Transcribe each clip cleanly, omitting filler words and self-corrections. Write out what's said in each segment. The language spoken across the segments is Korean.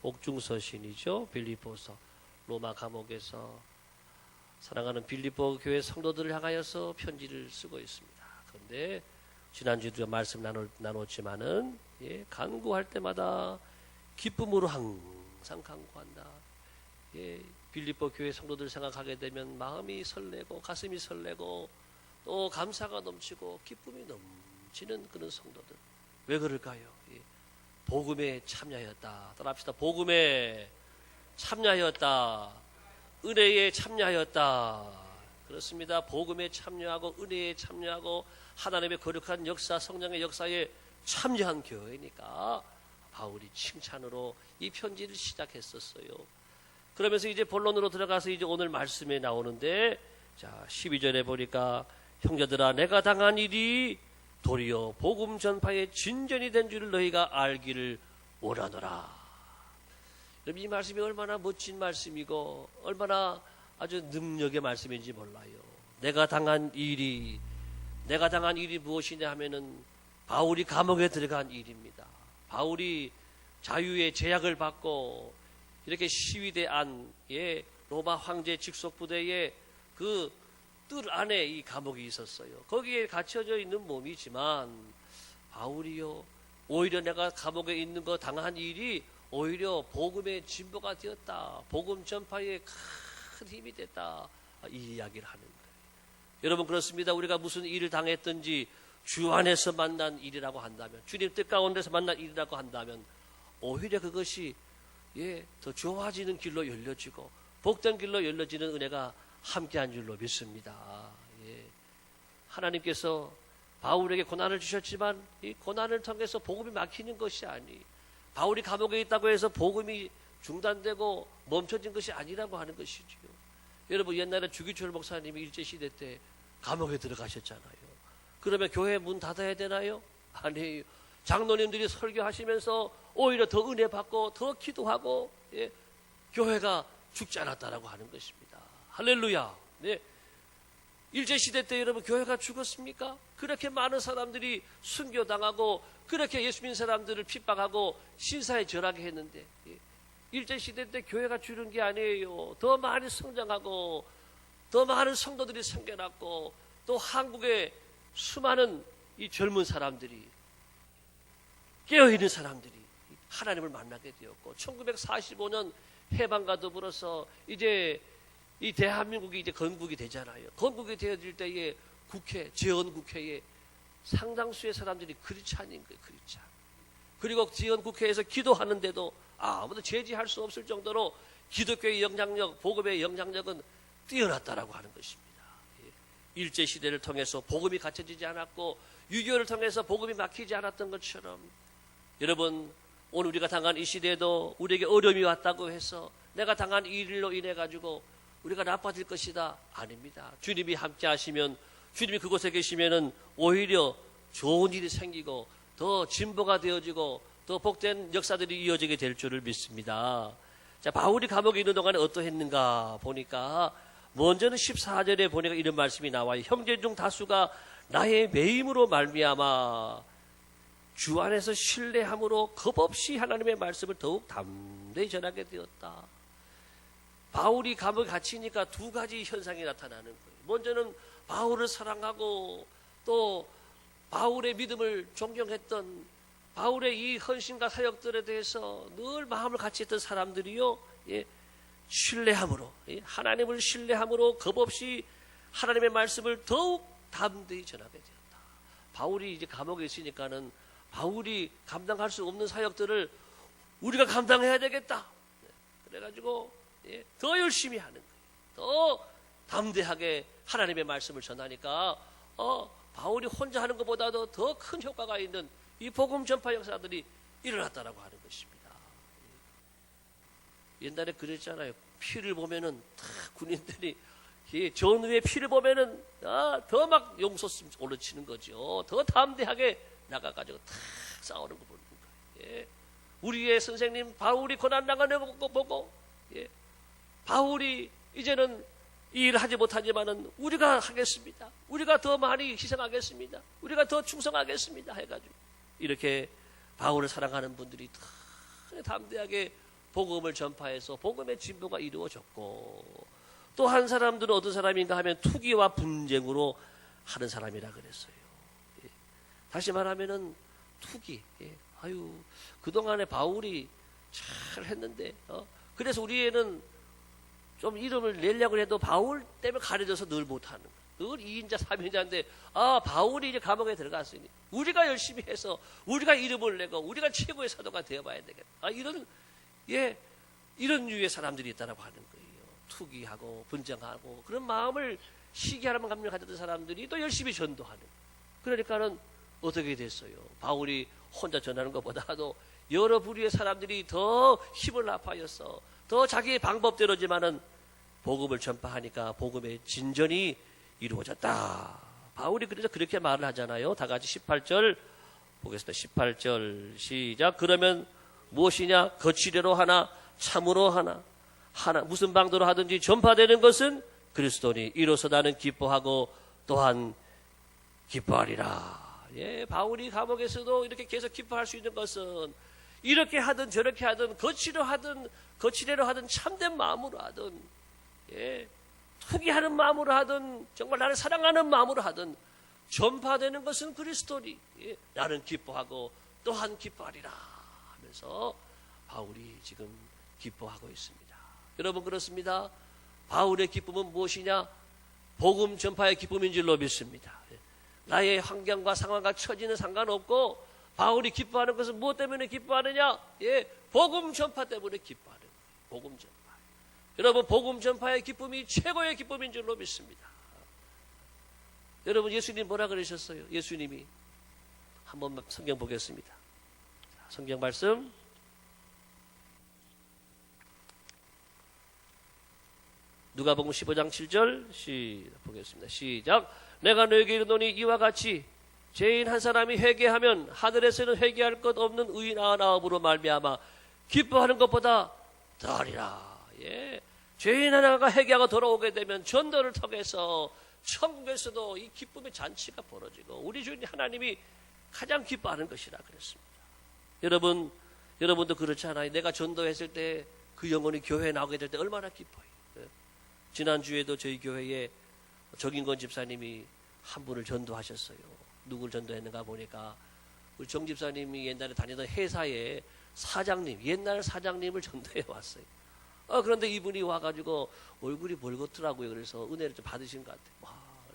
옥중서신이죠. 빌립보서. 로마 감옥에서 사랑하는 빌립보 교회 성도들을 향하여서 편지를 쓰고 있습니다. 그런데 지난주에도 말씀 나눴지만은 간구할 때마다 기쁨으로 항상 간구한다. 빌립보 교회 성도들 생각하게 되면 마음이 설레고 가슴이 설레고 또 감사가 넘치고 기쁨이 넘치는 그런 성도들. 왜 그럴까요? 복음에 참여하였다. 따라합시다. 복음에 참여하였다. 은혜에 참여하였다. 그렇습니다. 복음에 참여하고 은혜에 참여하고 하나님의 거룩한 역사, 성령의 역사에 참여한 교회니까 바울이 칭찬으로 이 편지를 시작했었어요. 그러면서 이제 본론으로 들어가서 이제 오늘 말씀에 나오는데, 자 12절에 보니까 형제들아 내가 당한 일이 도리어 복음 전파의 진전이 된 줄을 너희가 알기를 원하노라. 여러분 이 말씀이 얼마나 멋진 말씀이고 얼마나 아주 능력의 말씀인지 몰라요. 내가 당한 일이 무엇이냐 하면은 바울이 감옥에 들어간 일입니다. 바울이 자유의 제약을 받고 이렇게 시위대 안 로마 황제 직속 부대의 그 뜰 안에 이 감옥이 있었어요. 거기에 갇혀져 있는 몸이지만 바울이요 오히려 내가 감옥에 있는 거 당한 일이 오히려 복음의 진보가 되었다. 복음 전파에 큰 힘이 됐다. 이 이야기를 하는 거예요. 여러분 그렇습니다. 우리가 무슨 일을 당했든지 주 안에서 만난 일이라고 한다면, 주님 뜻 가운데서 만난 일이라고 한다면 오히려 그것이 더 좋아지는 길로 열려지고 복된 길로 열려지는 은혜가 함께한 줄로 믿습니다. 하나님께서 바울에게 고난을 주셨지만 이 고난을 통해서 복음이 막히는 것이 아니, 바울이 감옥에 있다고 해서 복음이 중단되고 멈춰진 것이 아니라고 하는 것이지요. 여러분 옛날에 주기철 목사님이 일제시대 때 감옥에 들어가셨잖아요. 그러면 교회 문 닫아야 되나요? 아니에요. 장로님들이 설교하시면서 오히려 더 은혜 받고 더 기도하고 교회가 죽지 않았다라고 하는 것입니다. 할렐루야. 네. 일제시대 때 여러분 교회가 죽었습니까? 그렇게 많은 사람들이 순교당하고 그렇게 예수 믿는 사람들을 핍박하고 신사에 절하게 했는데 일제시대 때 교회가 죽은 게 아니에요. 더 많이 성장하고 더 많은 성도들이 생겨났고 또 한국의 수많은 이 젊은 사람들이 깨어있는 사람들이 하나님을 만나게 되었고 1945년 해방과 더불어서 이제 이 대한민국이 이제 건국이 되잖아요. 건국이 되어질 때에 국회, 지원국회에 상당수의 사람들이 크리스찬인 거예요. 크리스찬. 그리고 지원국회에서 기도하는데도 아무도 제지할 수 없을 정도로 기독교의 영향력, 복음의 영향력은 뛰어났다라고 하는 것입니다. 일제시대를 통해서 복음이 갖춰지지 않았고 6.25를 통해서 복음이 막히지 않았던 것처럼 여러분 오늘 우리가 당한 이 시대에도 우리에게 어려움이 왔다고 해서 내가 당한 이 일로 인해 가지고 우리가 나빠질 것이다. 아닙니다. 주님이 함께 하시면 주님이 그곳에 계시면은 오히려 좋은 일이 생기고 더 진보가 되어지고 더 복된 역사들이 이어지게 될 줄을 믿습니다. 자, 바울이 감옥에 있는 동안에 어떠했는가 보니까 먼저는 14절에 보니까 이런 말씀이 나와요. 형제 중 다수가 나의 매임으로 말미암아 주 안에서 신뢰함으로 겁없이 하나님의 말씀을 더욱 담대히 전하게 되었다. 바울이 감옥에 갇히니까 두 가지 현상이 나타나는 거예요. 먼저는 바울을 사랑하고 또 바울의 믿음을 존경했던 바울의 이 헌신과 사역들에 대해서 늘 마음을 같이 했던 사람들이요, 신뢰함으로, 하나님을 신뢰함으로 겁없이 하나님의 말씀을 더욱 담대히 전하게 되었다. 바울이 이제 감옥에 있으니까는 바울이 감당할 수 없는 사역들을 우리가 감당해야 되겠다. 그래가지고 더 열심히 하는 거예요. 더 담대하게 하나님의 말씀을 전하니까 바울이 혼자 하는 것보다도 더 큰 효과가 있는 이 복음 전파 역사들이 일어났다라고 하는 것입니다. 옛날에 그랬잖아요. 피를 보면은 군인들이 전우의 피를 보면은 더 막 용솟음 올라치는 거죠. 더 담대하게 나가가지고 탁 싸우는 거 보는 거예요. 우리의 선생님 바울이 고난 당하는 거 보고 바울이 이제는 이 일을 하지 못하지만은 우리가 하겠습니다. 우리가 더 많이 희생하겠습니다. 우리가 더 충성하겠습니다. 해가지고 이렇게 바울을 사랑하는 분들이 더 담대하게 복음을 전파해서 복음의 진보가 이루어졌고, 또 한 사람들은 어떤 사람인가 하면 투기와 분쟁으로 하는 사람이라 그랬어요. 예. 다시 말하면은 투기. 예. 아유, 그동안에 바울이 잘 했는데, 그래서 우리에는 좀 이름을 내려고 해도 바울 때문에 가려져서 늘 못하는 거예요. 늘 2인자 3인자인데 바울이 이제 감옥에 들어갔으니 우리가 열심히 해서 우리가 이름을 내고 우리가 최고의 사도가 되어봐야 되겠다. 이런 유의 사람들이 있다라고 하는 거예요. 투기하고 분쟁하고 그런 마음을 시기하는 감정을 가졌던 사람들이 또 열심히 전도하는. 그러니까는 어떻게 됐어요? 바울이 혼자 전하는 것보다도 여러 부류의 사람들이 더 힘을 합하여서 더 자기의 방법대로지만은 복음을 전파하니까 복음의 진전이 이루어졌다. 바울이 그래서 그렇게 말을 하잖아요. 다 같이 18절 보겠습니다. 18절 시작. 그러면 무엇이냐? 거칠애로 하나 참으로 하나 무슨 방도로 하든지 전파되는 것은 그리스도니 이로써 나는 기뻐하고 또한 기뻐하리라. 예, 바울이 감옥에서도 이렇게 계속 기뻐할 수 있는 것은 이렇게 하든 저렇게 하든 거칠애로 하든 참된 마음으로 하든, 예, 투기하는 마음으로 하든 정말 나를 사랑하는 마음으로 하든 전파되는 것은 그리스도니, 예, 나는 기뻐하고 또한 기뻐하리라 하면서 바울이 지금 기뻐하고 있습니다. 여러분, 그렇습니다. 바울의 기쁨은 무엇이냐? 복음 전파의 기쁨인 줄로 믿습니다. 나의 환경과 상황과 처지는 상관없고 바울이 기뻐하는 것은 무엇 때문에 기뻐하느냐? 예, 복음 전파 때문에 기뻐하는 거예요. 복음 전파. 여러분, 복음 전파의 기쁨이 최고의 기쁨인 줄로 믿습니다. 여러분, 예수님 뭐라 그러셨어요? 예수님이 한번 성경 보겠습니다. 성경 말씀 누가복음 15장 7절 보겠습니다. 시작. 내가 너에게 이르노니 이와 같이 죄인 한 사람이 회개하면 하늘에서는 회개할 것 없는 의인 99으로 말미암아 기뻐하는 것보다 더하리라. 예, 죄인 하나가 회개하고 돌아오게 되면 전도를 통해서 천국에서도 이 기쁨의 잔치가 벌어지고 우리 주인 하나님이 가장 기뻐하는 것이라 그랬습니다. 여러분도 그렇지 않아요? 내가 전도했을 때 그 영혼이 교회에 나오게 될 때 얼마나 기뻐요. 지난주에도 저희 교회에 정인권 집사님이 한 분을 전도하셨어요. 누굴 전도했는가 보니까 우리 정 집사님이 옛날에 다니던 회사의 사장님, 옛날 사장님을 전도해 왔어요. 그런데 이분이 와가지고 얼굴이 벌겋더라고요. 그래서 은혜를 좀 받으신 것 같아요. 와,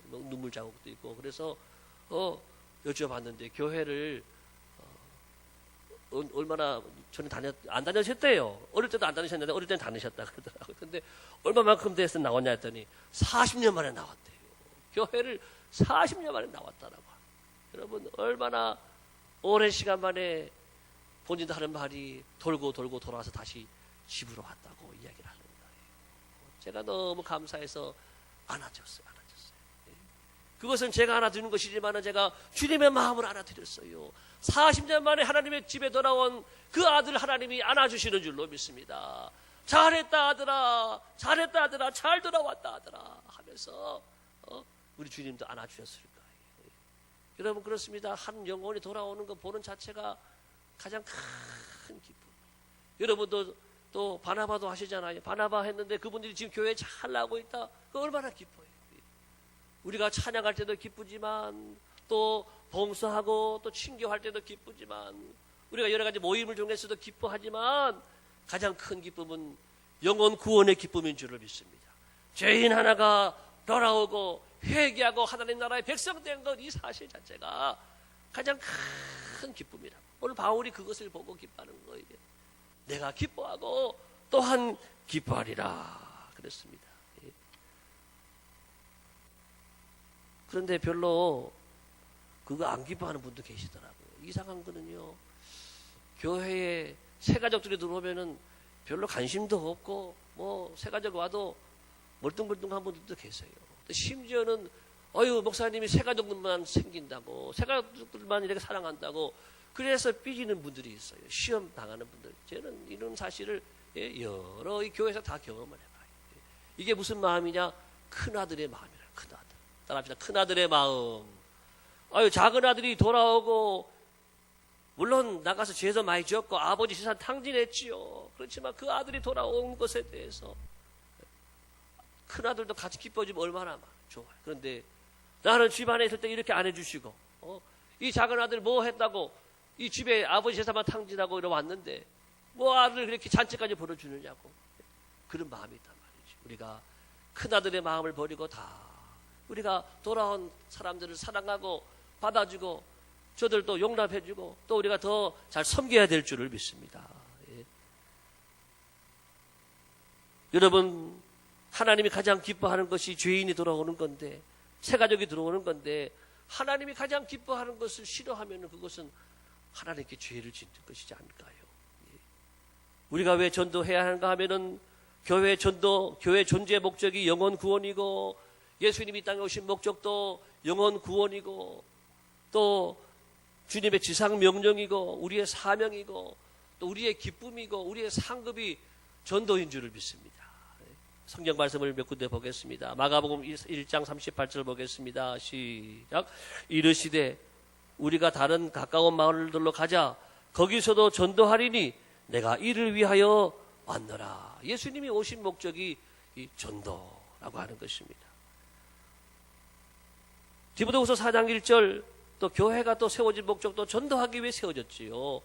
눈물 자국도 있고. 그래서 여쭤봤는데 교회를 얼마나 저는 안 다녔었대요. 어릴 때도 안 다니셨는데 어릴 때는 다니셨다 그러더라고요. 근데 얼마만큼 돼서 나왔냐 했더니 40년 만에 나왔대요. 교회를 40년 만에 나왔다라고. 여러분, 얼마나 오랜 시간 만에 본인도 하는 말이 돌고 돌아와서 다시 집으로 왔다고 이야기를 하는 거예요. 제가 너무 감사해서 안아줬어요. 그것은 제가 안아드리는 것이지만 제가 주님의 마음을 안아드렸어요. 40년 만에 하나님의 집에 돌아온 그 아들 하나님이 안아주시는 줄로 믿습니다. 잘했다 아들아, 잘했다 아들아, 잘 돌아왔다 아들아 하면서 우리 주님도 안아주셨을 거예요. 여러분, 그렇습니다. 한 영혼이 돌아오는 거 보는 자체가 가장 큰 기쁨. 여러분도 또 바나바도 하시잖아요. 바나바 했는데 그분들이 지금 교회에 잘 나오고 있다. 그 얼마나 기뻐요. 우리가 찬양할 때도 기쁘지만 또 봉사하고 또 친교할 때도 기쁘지만 우리가 여러 가지 모임을 통해서도 기뻐하지만 가장 큰 기쁨은 영혼 구원의 기쁨인 줄을 믿습니다. 죄인 하나가 돌아오고 회개하고 하나님 나라의 백성 된 것, 이 사실 자체가 가장 큰 기쁨이라. 오늘 바울이 그것을 보고 기뻐하는 거예요. 내가 기뻐하고 또한 기뻐하리라 그랬습니다. 그런데 별로 그거 안 기뻐하는 분도 계시더라고요. 이상한 거는요, 교회에 새가족들이 들어오면은 별로 관심도 없고 뭐 새가족 와도 멀뚱멀뚱한 분들도 계세요. 심지어는 목사님이 새가족들만 생긴다고, 새가족들만 이렇게 사랑한다고 그래서 삐지는 분들이 있어요. 시험 당하는 분들. 저는 이런 사실을 여러 이 교회에서 다 경험을 해봐요. 이게 무슨 마음이냐? 큰아들의 마음이라. 큰아들. 따라합시다. 큰아들의 마음. 작은 아들이 돌아오고 물론 나가서 죄도 많이 지었고 아버지 세상 탕진했지요. 그렇지만 그 아들이 돌아온 것에 대해서 큰 아들도 같이 기뻐지면 얼마나 좋아요. 그런데 나는 집안에 있을 때 이렇게 안 해주시고, 이 작은 아들 뭐 했다고 이 집에 아버지 재산만 탕진하고 이러 왔는데 뭐 아들을 그렇게 잔치까지 벌어주느냐고. 그런 마음이 있단 말이죠. 우리가 큰 아들의 마음을 버리고 다 우리가 돌아온 사람들을 사랑하고 받아주고 저들도 용납해주고 또 우리가 더 잘 섬겨야 될 줄을 믿습니다. 예. 여러분, 하나님이 가장 기뻐하는 것이 죄인이 돌아오는 건데, 새가족이 들어오는 건데, 하나님이 가장 기뻐하는 것을 싫어하면 그것은 하나님께 죄를 짓는 것이지 않을까요? 예. 우리가 왜 전도해야 하는가 하면은 교회 전도, 교회 존재의 목적이 영혼 구원이고, 예수님이 이 땅에 오신 목적도 영혼 구원이고, 또 주님의 지상 명령이고, 우리의 사명이고, 또 우리의 기쁨이고, 우리의 상급이 전도인 줄을 믿습니다. 성경 말씀을 몇 군데 보겠습니다. 마가복음 1장 38절 보겠습니다. 시작. 이르시되 우리가 다른 가까운 마을들로 가자. 거기서도 전도하리니 내가 이를 위하여 왔노라. 예수님이 오신 목적이 이 전도라고 하는 것입니다. 디모데후서 4장 1절, 또 교회가 또 세워진 목적도 전도하기 위해 세워졌지요.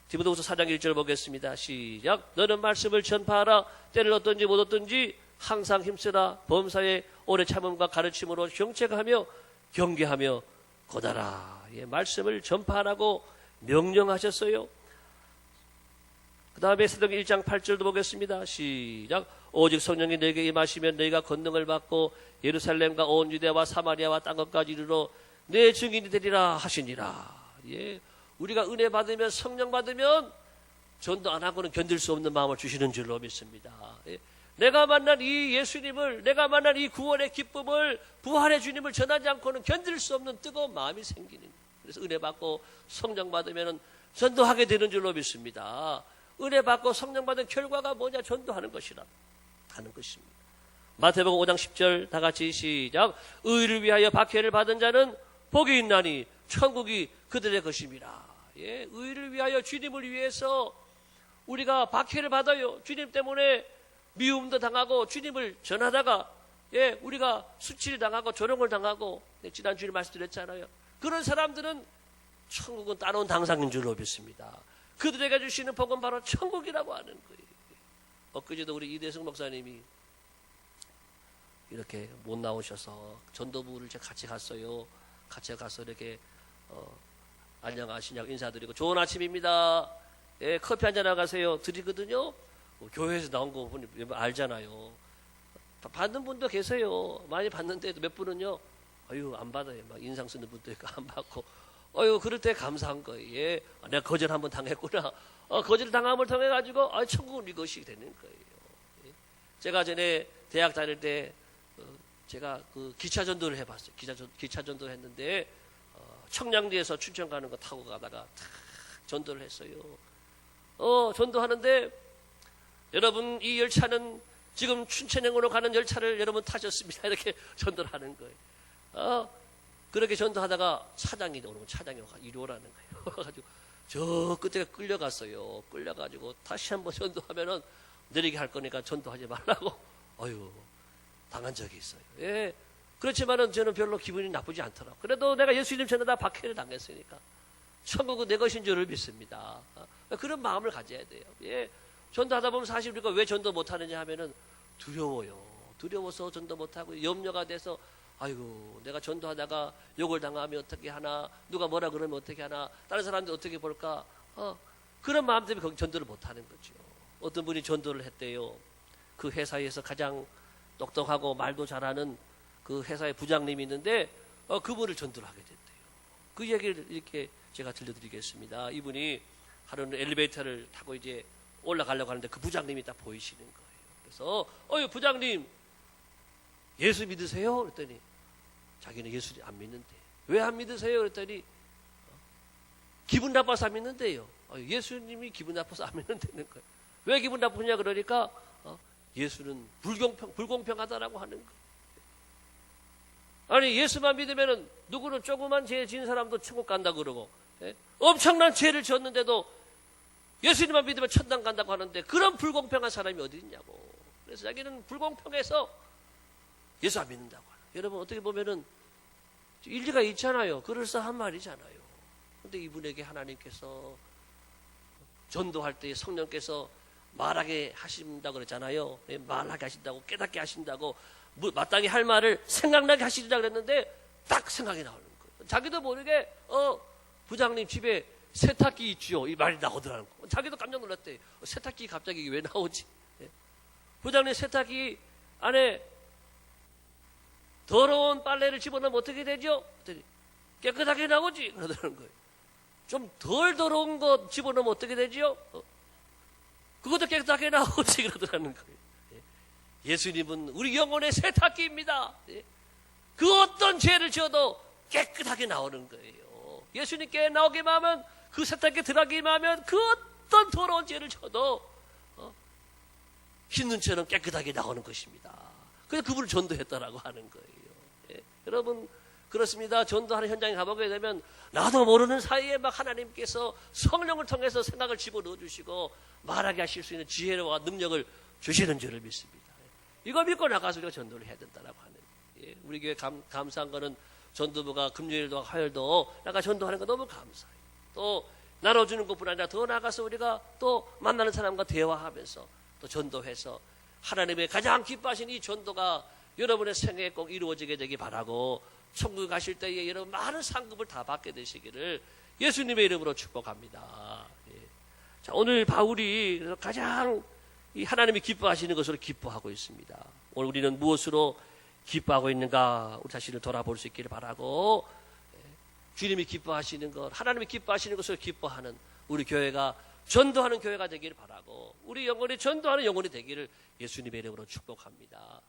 디모데후서 4장 1절 보겠습니다. 시작. 너는 말씀을 전파하라. 때를 얻든지 못 얻든지 항상 힘쓰라. 범사에 오래 참음과 가르침으로 경책하며 경계하며 고다라. 예, 말씀을 전파하라고 명령하셨어요. 그 다음에 사도행 1장 8절도 보겠습니다. 시작. 오직 성령이 너에게 임하시면 너희가 권능을 받고 예루살렘과 온 유대와 사마리아와 땅끝까지 이르러 내 증인이 되리라 하시니라. 예, 우리가 은혜 받으면, 성령 받으면 전도 안 하고는 견딜 수 없는 마음을 주시는 줄로 믿습니다. 예, 내가 만난 이 예수님을, 내가 만난 이 구원의 기쁨을, 부활의 주님을 전하지 않고는 견딜 수 없는 뜨거운 마음이 생기는 거예요. 그래서 은혜 받고 성령 받으면 전도하게 되는 줄로 믿습니다. 은혜 받고 성령 받은 결과가 뭐냐? 전도하는 것이라 하는 것입니다. 마태복음 5장 10절 다 같이 시작. 의를 위하여 박해를 받은 자는 복이 있나니 천국이 그들의 것입니다. 예, 의를 위하여, 주님을 위해서 우리가 박해를 받아요. 주님 때문에 미움도 당하고 주님을 전하다가 우리가 수치를 당하고 조롱을 당하고, 지난 주일 말씀드렸잖아요. 그런 사람들은 천국은 따놓은 당상인 줄로 믿습니다. 그들에게 주시는 복은 바로 천국이라고 하는 거예요. 엊그제도 우리 이대승 목사님이 이렇게 못 나오셔서 전도부를 제가 같이 갔어요. 같이 가서 이렇게 안녕하시냐고 인사드리고, 좋은 아침입니다. 예, 커피 한잔 나가세요 드리거든요. 교회에서 나온 거 보니 알잖아요. 받는 분도 계세요. 많이 받는데도 몇 분은요, 아유 안 받아요. 막 인상 쓰는 분도 있고 안 받고, 아유 그럴 때 감사한 거예요. 예, 내가 거절 한번 당했구나. 거절 당함을 통해 가지고 천국은 이것이 되는 거예요. 예. 제가 전에 대학 다닐 때 제가 그 기차 전도를 해봤어요. 기차 전도를 했는데 청량리에서 춘천 가는 거 타고 가다가 탁 전도를 했어요. 전도하는데 여러분, 이 열차는 지금 춘천행으로 가는 열차를 여러분 타셨습니다. 이렇게 전도를 하는 거예요. 그렇게 전도하다가 차장이 오는, 차장이 이리 오라는 거예요. 그래가지고 저 끝에 끌려갔어요. 끌려가지고 다시 한번 전도하면은 느리게 할 거니까 전도하지 말라고 당한 적이 있어요. 예. 그렇지만은 저는 별로 기분이 나쁘지 않더라고요. 그래도 내가 예수님 전에다 박해를 당했으니까 천국은 내 것인 줄을 믿습니다. 그런 마음을 가져야 돼요. 예. 전도하다 보면 사실 우리가 왜 전도 못하느냐 하면은 두려워요. 두려워서 전도 못하고, 염려가 돼서 아이고 내가 전도하다가 욕을 당하면 어떻게 하나, 누가 뭐라 그러면 어떻게 하나, 다른 사람들 어떻게 볼까, 그런 마음 때문에 전도를 못하는 거죠. 어떤 분이 전도를 했대요. 그 회사에서 가장 똑똑하고 말도 잘하는 그 회사의 부장님이 있는데 그분을 전도를 하게 됐대요. 그 얘기를 이렇게 제가 들려드리겠습니다. 이분이 하루는 엘리베이터를 타고 이제 올라가려고 하는데 그 부장님이 딱 보이시는 거예요. 그래서 부장님 예수 믿으세요? 그랬더니 자기는 예수 안 믿는데. 왜 안 믿으세요? 그랬더니 기분 나빠서 안 믿는데요. 예수님이 기분 나빠서 안 믿는다는 거예요. 왜 기분 나쁘냐 그러니까 예수는 불공평하다라고 하는 거예요. 아니 예수만 믿으면은 누구는 조그만 죄 지은 사람도 천국 간다 그러고, 엄청난 죄를 지었는데도 예수님만 믿으면 천당 간다고 하는데 그런 불공평한 사람이 어디 있냐고. 그래서 자기는 불공평해서 예수 안 믿는다고 하는. 여러분 어떻게 보면은 일리가 있잖아요. 그럴싸한 말이잖아요. 근데 이분에게 하나님께서 전도할 때 성령께서 말하게 하신다고 그랬잖아요. 말하게 하신다고, 깨닫게 하신다고, 마땅히 할 말을 생각나게 하시리라 그랬는데 딱 생각이 나오는 거예요. 자기도 모르게 부장님 집에 세탁기 있지요, 이 말이 나오더라는 거. 자기도 깜짝 놀랐대. 세탁기 갑자기 왜 나오지? 부장님 세탁기 안에 더러운 빨래를 집어넣으면 어떻게 되죠? 깨끗하게 나오지 그러더라는 거예요. 좀 덜 더러운 거 집어넣으면 어떻게 되죠? 그것도 깨끗하게 나오지 그러더라는 거예요. 예수님은 우리 영혼의 세탁기입니다. 그 어떤 죄를 지어도 깨끗하게 나오는 거예요. 예수님께 나오기만 하면, 그 세탁기에 들어가기만 하면 그 어떤 더러운 죄를 지어도 흰 눈처럼 깨끗하게 나오는 것입니다. 그래서 그분을 전도했다라고 하는 거예요. 여러분 그렇습니다. 전도하는 현장에 가보게 되면 나도 모르는 사이에 막 하나님께서 성령을 통해서 생각을 집어넣어 주시고 말하게 하실 수 있는 지혜와 능력을 주시는 줄을 믿습니다. 이거 믿고 나가서 우리가 전도를 해야 된다라고 하는. 우리 교회 감사한 거는 전도부가 금요일도 화요일도 나가 전도하는 거 너무 감사해요. 또 나눠주는 것뿐 아니라 더 나가서 우리가 또 만나는 사람과 대화하면서 또 전도해서 하나님의 가장 기뻐하신 이 전도가 여러분의 생애에 꼭 이루어지게 되기 바라고, 천국 가실 때에 여러분 많은 상급을 다 받게 되시기를 예수님의 이름으로 축복합니다. 자, 오늘 바울이 가장 이 하나님이 기뻐하시는 것으로 기뻐하고 있습니다. 오늘 우리는 무엇으로 기뻐하고 있는가 우리 자신을 돌아볼 수 있기를 바라고, 주님이 기뻐하시는 것, 하나님이 기뻐하시는 것으로 기뻐하는 우리 교회가 전도하는 교회가 되기를 바라고, 우리 영혼이 전도하는 영혼이 되기를 예수님의 이름으로 축복합니다.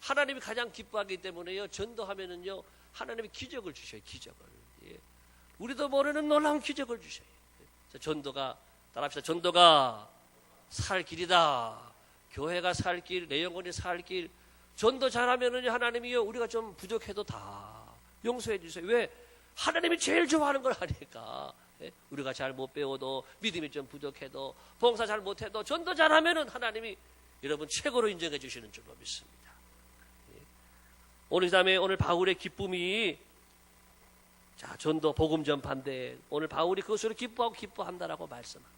하나님이 가장 기뻐하기 때문에요, 전도하면은요 하나님이 기적을 주셔요. 기적을. 우리도 모르는 놀라운 기적을 주셔요. 전도가, 따라합시다. 전도가 살 길이다. 교회가 살 길, 내 영혼이 살 길. 전도 잘하면은요 하나님이요 우리가 좀 부족해도 다 용서해 주세요. 왜? 하나님이 제일 좋아하는 걸 하니까. 우리가 잘 못 배워도, 믿음이 좀 부족해도, 봉사 잘 못해도 전도 잘하면은 하나님이 여러분 최고로 인정해 주시는 줄로 믿습니다. 오늘 그다음에 오늘 바울의 기쁨이, 자, 전도 복음 전파인데 오늘 바울이 그것으로 기뻐하고 기뻐한다라고 말씀합니다.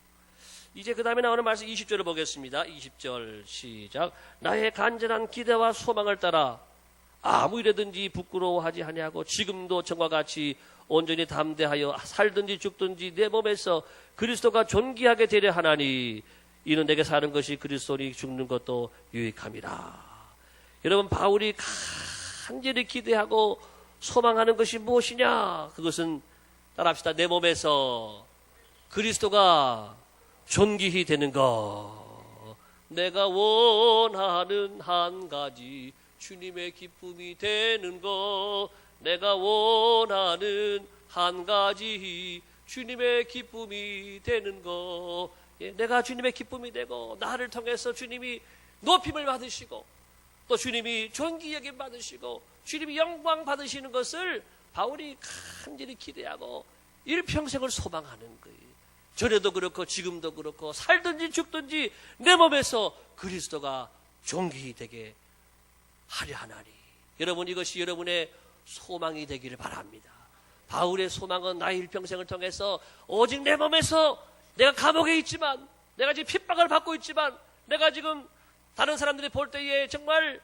이제 그 다음에 나오는 말씀 20절을 보겠습니다. 20절 시작. 나의 간절한 기대와 소망을 따라 아무 일에든지 부끄러워하지 아니하고 지금도 전과 같이 온전히 담대하여 살든지 죽든지 내 몸에서 그리스도가 존귀하게 되려 하나니 이는 내게 사는 것이 그리스도니 죽는 것도 유익함이라. 여러분 바울이 간절히 기대하고 소망하는 것이 무엇이냐? 그것은 따라합시다. 내 몸에서 그리스도가 존귀히 되는 것. 내가 원하는 한 가지 주님의 기쁨이 되는 것. 내가 원하는 한 가지 주님의 기쁨이 되는 것. 내가 주님의 기쁨이 되고 나를 통해서 주님이 높임을 받으시고 또 주님이 존귀 여김 받으시고 주님이 영광 받으시는 것을 바울이 간절히 기대하고 일평생을 소망하는 거예요. 전에도 그렇고 지금도 그렇고 살든지 죽든지 내 몸에서 그리스도가 존귀히 되게 하려 하나니. 여러분 이것이 여러분의 소망이 되기를 바랍니다. 바울의 소망은 나의 일평생을 통해서 오직 내 몸에서 내가 감옥에 있지만, 내가 지금 핍박을 받고 있지만, 내가 지금 다른 사람들이 볼 때에 정말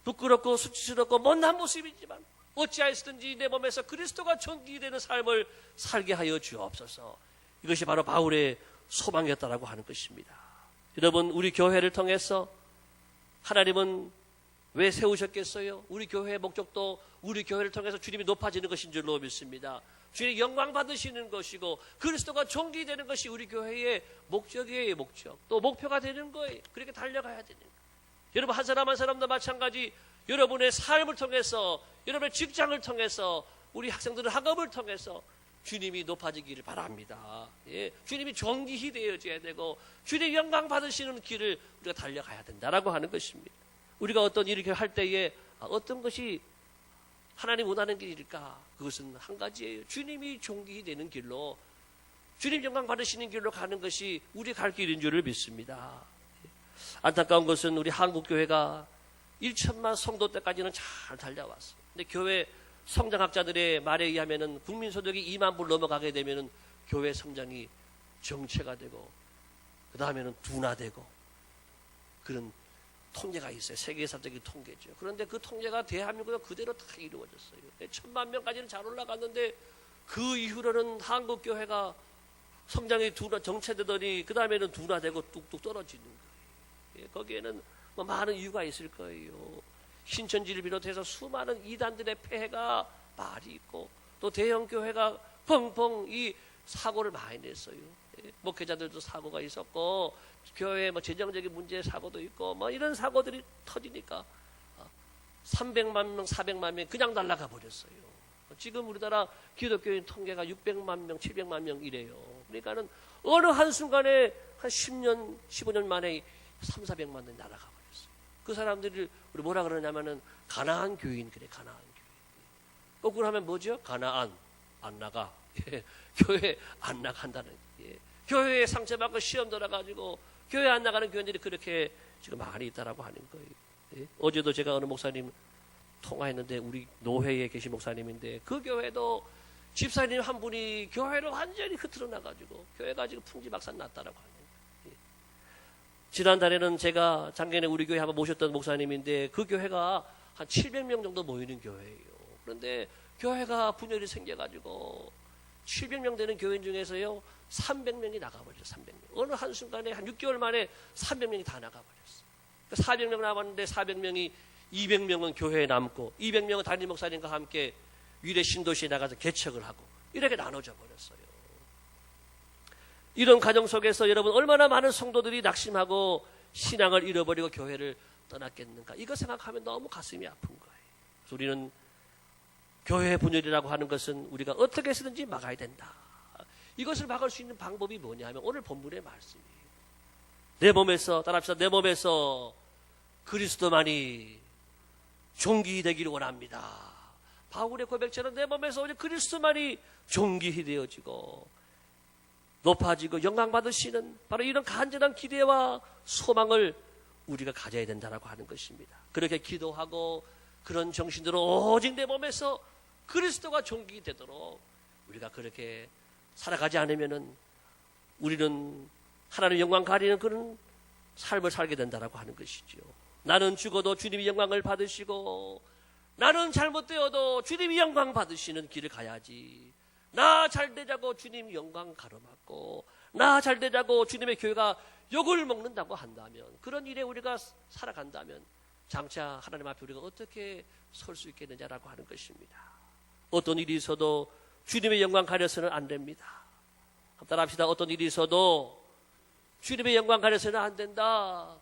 부끄럽고 수치스럽고 못난 모습이지만 어찌하였든지 내 몸에서 그리스도가 존귀되는 삶을 살게 하여 주옵소서. 이것이 바로 바울의 소망이었다라고 하는 것입니다. 여러분 우리 교회를 통해서 하나님은 왜 세우셨겠어요? 우리 교회의 목적도 우리 교회를 통해서 주님이 높아지는 것인 줄로 믿습니다. 주님이 영광 받으시는 것이고 그리스도가 존귀되는 것이 우리 교회의 목적이에요. 목적. 또 목표가 되는 거예요. 그렇게 달려가야 되는 거예요. 여러분 한 사람 한 사람도 마찬가지 여러분의 삶을 통해서, 여러분의 직장을 통해서, 우리 학생들의 학업을 통해서 주님이 높아지기를 바랍니다. 주님이 존귀히 되어져야 되고 주님이 영광 받으시는 길을 우리가 달려가야 된다라고 하는 것입니다. 우리가 어떤 일을 할 때에 어떤 것이 하나님 원하는 길일까? 그것은 한 가지예요. 주님이 존귀히 되는 길로 주님 영광 받으시는 길로 가는 것이 우리 갈 길인 줄을 믿습니다. 안타까운 것은 우리 한국교회가 1천만 성도 때까지는 잘 달려왔어요. 근데 교회 성장학자들의 말에 의하면은 국민소득이 2만 불 넘어가게 되면은 교회 성장이 정체가 되고 그 다음에는 둔화되고 그런 통계가 있어요. 세계사적인 통계죠. 그런데 그 통계가 대한민국에 그대로 다 이루어졌어요. 1,000만 명까지는 잘 올라갔는데 그 이후로는 한국교회가 성장이 정체되더니 그 다음에는 둔화되고 뚝뚝 떨어지는 거예요. 거기에는 뭐 많은 이유가 있을 거예요. 신천지를 비롯해서 수많은 이단들의 폐해가 많이 있고 또 대형교회가 펑펑 이 사고를 많이 냈어요. 목회자들도 사고가 있었고 교회 뭐 재정적인 문제 사고도 있고 뭐 이런 사고들이 터지니까 300만 명, 400만 명 그냥 날아가 버렸어요. 지금 우리나라 기독교인 통계가 600만 명, 700만 명 이래요. 그러니까는 어느 한순간에 한 10년, 15년 만에 3, 400만 명이 날아가 버렸어요. 그 사람들을 우리 뭐라 그러냐면은 가나안 교인 그래, 가나안 교인. 거꾸로 하면 뭐죠? 가나안 안 나가. 교회 안 나간다는. 교회에 상처받고 시험 들어가지고 교회 안 나가는 교인들이 그렇게 지금 많이 있다라고 하는 거예요. 어제도 제가 어느 목사님 통화했는데 우리 노회에 계신 목사님인데 그 교회도 집사님 한 분이 교회를 완전히 흐트러 나가지고 교회가 지금 풍지박산 났다라고 하는 거예요. 지난달에는 제가 작년에 우리 교회 한번 모셨던 목사님인데 그 교회가 한 700명 정도 모이는 교회예요. 그런데 교회가 분열이 생겨가지고 700명 되는 교인 중에서요 300명이 나가버렸어요. 300명. 어느 한순간에 한 6개월 만에 300명이 다 나가버렸어요. 400명 남았는데 400명이 200명은 교회에 남고 200명은 담임 목사님과 함께 위례 신도시에 나가서 개척을 하고 이렇게 나눠져 버렸어요. 이런 가정 속에서 여러분 얼마나 많은 성도들이 낙심하고 신앙을 잃어버리고 교회를 떠났겠는가. 이거 생각하면 너무 가슴이 아픈 거예요. 그래서 우리는 교회 분열이라고 하는 것은 우리가 어떻게 해서든지 막아야 된다. 이것을 막을 수 있는 방법이 뭐냐면 오늘 본문의 말씀이에요. 내 몸에서 따라합시다. 내 몸에서 그리스도만이 존귀히 되기를 원합니다. 바울의 고백처럼 내 몸에서 오직 그리스도만이 존귀히 되어지고 높아지고 영광 받으시는 바로 이런 간절한 기대와 소망을 우리가 가져야 된다라고 하는 것입니다. 그렇게 기도하고 그런 정신으로 오직 내 몸에서 그리스도가 존귀히 되도록 우리가 그렇게 살아가지 않으면은 우리는 하나님의 영광 가리는 그런 삶을 살게 된다라고 하는 것이죠. 나는 죽어도 주님이 영광을 받으시고 나는 잘못되어도 주님이 영광 받으시는 길을 가야지. 나 잘되자고 주님 영광 가로막고 나 잘되자고 주님의 교회가 욕을 먹는다고 한다면 그런 일에 우리가 살아간다면 장차 하나님 앞에 우리가 어떻게 설 수 있겠느냐라고 하는 것입니다. 어떤 일이 있어도 주님의 영광 가려서는 안 됩니다. 따라합시다. 어떤 일이 있어도 주님의 영광 가려서는 안 된다.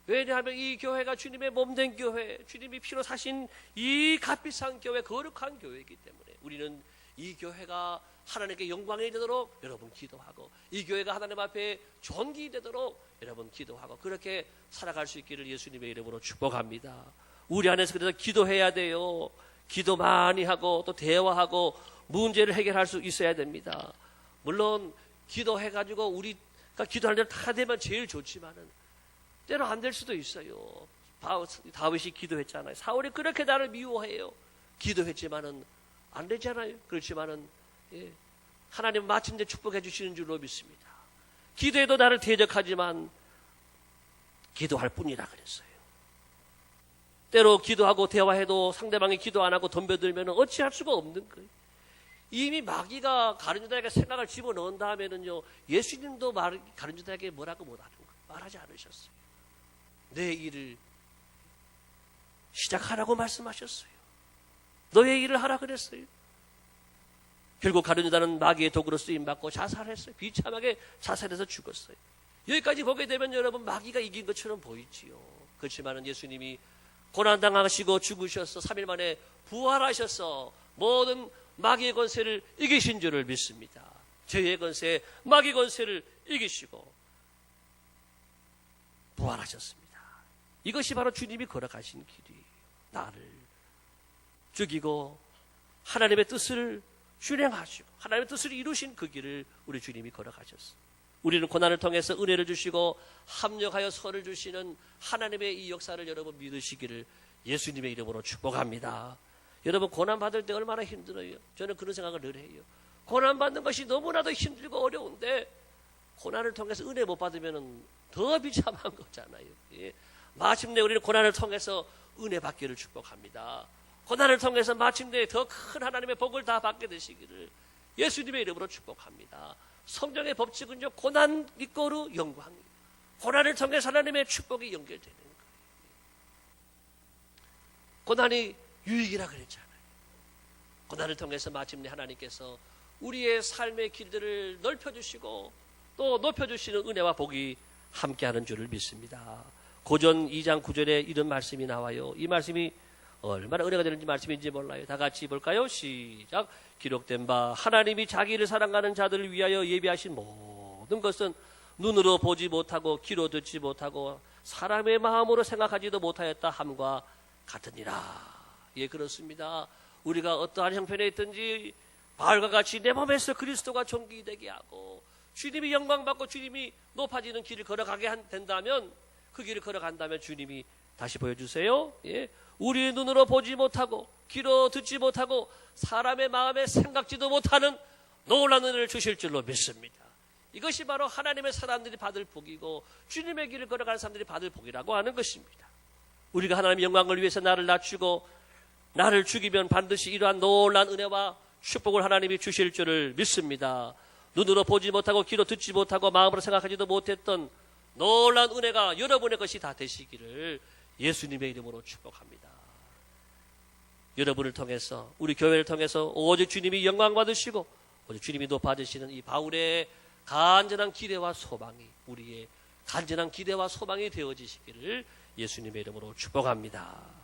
왜냐하면 이 교회가 주님의 몸된 교회, 주님이 피로 사신 이 값비싼 교회, 거룩한 교회이기 때문에 우리는 이 교회가 하나님께 영광이 되도록 여러분 기도하고 이 교회가 하나님 앞에 존귀 되도록 여러분 기도하고 그렇게 살아갈 수 있기를 예수님의 이름으로 축복합니다. 우리 안에서 그래서 기도해야 돼요. 기도 많이 하고 또 대화하고 문제를 해결할 수 있어야 됩니다. 물론 기도해가지고 우리가 기도할 때 다 되면 제일 좋지만은 때로 안 될 수도 있어요. 다윗이 기도했잖아요. 사울이 그렇게 나를 미워해요. 기도했지만은 안 되잖아요. 그렇지만은 하나님 마침내 축복해 주시는 줄로 믿습니다. 기도해도 나를 대적하지만 기도할 뿐이라 그랬어요. 때로 기도하고 대화해도 상대방이 기도 안 하고 덤벼들면 어찌할 수가 없는 거예요. 이미 마귀가 가룟유다에게 생각을 집어넣은 다음에는요 예수님도 가룟유다에게 뭐라고 못하는 거예요. 말하지 않으셨어요. 내 일을 시작하라고 말씀하셨어요. 너의 일을 하라 그랬어요. 결국 가룟유다는 마귀의 도구로 쓰임받고 자살했어요. 비참하게 자살해서 죽었어요. 여기까지 보게 되면 여러분 마귀가 이긴 것처럼 보이지요. 그렇지만 예수님이 고난당하시고 죽으셔서 3일 만에 부활하셔서 모든 마귀의 권세를 이기신 줄을 믿습니다. 죄의 권세, 마귀 권세를 이기시고 부활하셨습니다. 이것이 바로 주님이 걸어가신 길이에요. 나를 죽이고 하나님의 뜻을 준행하시고 하나님의 뜻을 이루신 그 길을 우리 주님이 걸어가셨어요. 우리는 고난을 통해서 은혜를 주시고 합력하여 선을 주시는 하나님의 이 역사를 여러분 믿으시기를 예수님의 이름으로 축복합니다. 여러분 고난 받을 때 얼마나 힘들어요. 저는 그런 생각을 늘 해요. 고난 받는 것이 너무나도 힘들고 어려운데 고난을 통해서 은혜 못 받으면 더 비참한 거잖아요. 예. 마침내 우리는 고난을 통해서 은혜 받기를 축복합니다. 고난을 통해서 마침내 더 큰 하나님의 복을 다 받게 되시기를 예수님의 이름으로 축복합니다. 성경의 법칙은요, 고난 이꼬르 영광, 고난을 통해서 하나님의 축복이 연결되는 거예요. 고난이 유익이라 그랬잖아요. 고난을 통해서 마침내 하나님께서 우리의 삶의 길들을 넓혀주시고 또 높여주시는 은혜와 복이 함께하는 줄을 믿습니다. 고전 2장 9절에 이런 말씀이 나와요. 이 말씀이 얼마나 은혜가 되는지 말씀인지 몰라요. 다 같이 볼까요? 시작. 기록된 바 하나님이 자기를 사랑하는 자들을 위하여 예비하신 모든 것은 눈으로 보지 못하고 귀로 듣지 못하고 사람의 마음으로 생각하지도 못하였다 함과 같으니라. 예, 그렇습니다. 우리가 어떠한 형편에 있든지 바울과 같이 내 몸에서 그리스도가 존귀되게 하고 주님이 영광받고 주님이 높아지는 길을 걸어가게 된다면, 그 길을 걸어간다면 주님이 다시 보여주세요. 예, 우리의 눈으로 보지 못하고 귀로 듣지 못하고 사람의 마음에 생각지도 못하는 놀라운 은혜를 주실 줄로 믿습니다. 이것이 바로 하나님의 사람들이 받을 복이고 주님의 길을 걸어가는 사람들이 받을 복이라고 하는 것입니다. 우리가 하나님의 영광을 위해서 나를 낮추고 나를 죽이면 반드시 이러한 놀라운 은혜와 축복을 하나님이 주실 줄을 믿습니다. 눈으로 보지 못하고 귀로 듣지 못하고 마음으로 생각하지도 못했던 놀라운 은혜가 여러분의 것이 다 되시기를 예수님의 이름으로 축복합니다. 여러분을 통해서, 우리 교회를 통해서 오직 주님이 영광 받으시고 오직 주님이 높아지시는 이 바울의 간절한 기대와 소망이 우리의 간절한 기대와 소망이 되어지시기를 예수님의 이름으로 축복합니다.